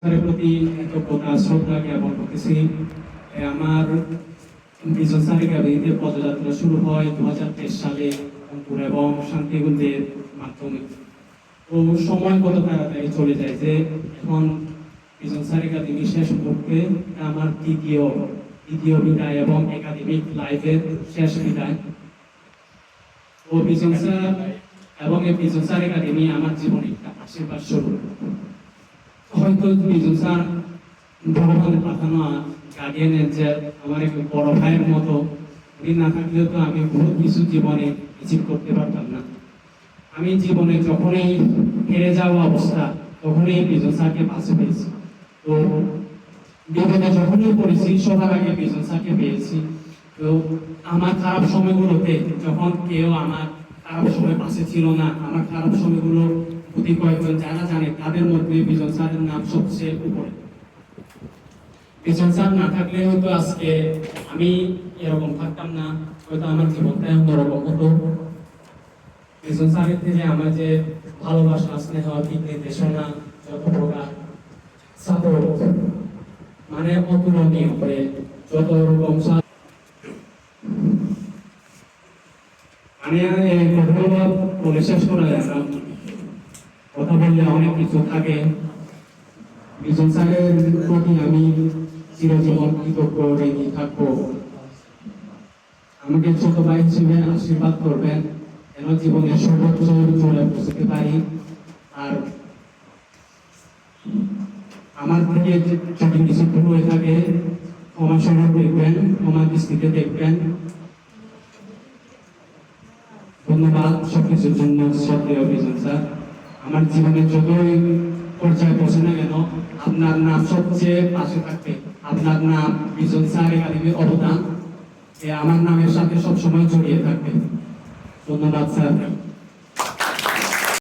স্যারের প্রতি কৃতজ্ঞতা শ্রদ্ধা জ্ঞাপন করতেছি। আমার বিজন স্যারের একাডেমিতে পদযাত্রা শুরু হয় 2023 সালে রংপুর এবং শান্তিগঞ্জের মাধ্যমে। তো সময় কত তাড়াতাড়ি চলে যায় যে এখন বিজন স্যার একাডেমি শেষ মুহূর্তে আমার দ্বিতীয় বিদায় এবং একাডেমিক লাইফের শেষ বিদায়। ও বিজন স্যার এবং এই বিজন স্যার একাডেমি আমার জীবনে একটা আশীর্বাদ স্বরূপ। হয়তো বিজন স্যার ভগবানের পাঠানো গার্ডিয়ানের যে আমার এক বড় ভাইয়ের মতো, উনি না থাকলেও তো আমি বহুত কিছু জীবনে অ্যাচিভ করতে পারতাম না। আমি জীবনে যখনই হেরে যাওয়া অবস্থা তখনই বিজন স্যারকে পাশে পেয়েছি। তো বিপদে যখনই পড়েছি সবার আগে বিজন স্যারকে পেয়েছি। তো আমার খারাপ সময়গুলোতে যখন কেউ আমার খারাপ সময় পাশে ছিল না, আমার খারাপ সময়গুলো প্রতি কয়েকজন যারা জানে তাদের মধ্যে বিজন স্যারের নাম সবচেয়ে উপরে। বিজন স্যার না থাকলে হয়তো আজকে আমি এরকম থাকতাম না, হয়তো আমার জীবনটা অন্যরকম হতো। বিজন স্যারের থেকে আমার যে ভালোবাসা, স্নেহ, দিক নির্দেশনা, যত প্রকার সাপোর্ট, মানে অতুলনীয় করে যত রকম মানে কথাগুলো বলে শেষ করা যায় না। কথা বললে অনেক কিছু থাকে। বিজন স্যারের প্রতি আমি চিরজীবন কৃতজ্ঞ রেখে থাকবো। আমাকে ছোট ভাই হিসেবে আশীর্বাদ করবেন যেন জীবনের সর্বোচ্চ চলে পৌঁছতে পারি। আর আমার থেকে যদি কিছু ভুল হয়ে থাকে ক্ষমা স্বরূপ দেখবেন, ক্ষমা দৃষ্টিতে দেখবেন। ধন্যবাদ সবকিছুর জন্য শ্রদ্ধেয় বিজন স্যার। আমার জীবনে যতই পর্যায়ে পৌঁছে না কেন আপনার নাম সবচেয়ে পাশে থাকবে। আপনার নাম বিজন স্যার একাডেমির অবদান আমার নামের সাথে সবসময় জড়িয়ে থাকবে। ধন্যবাদ স্যার।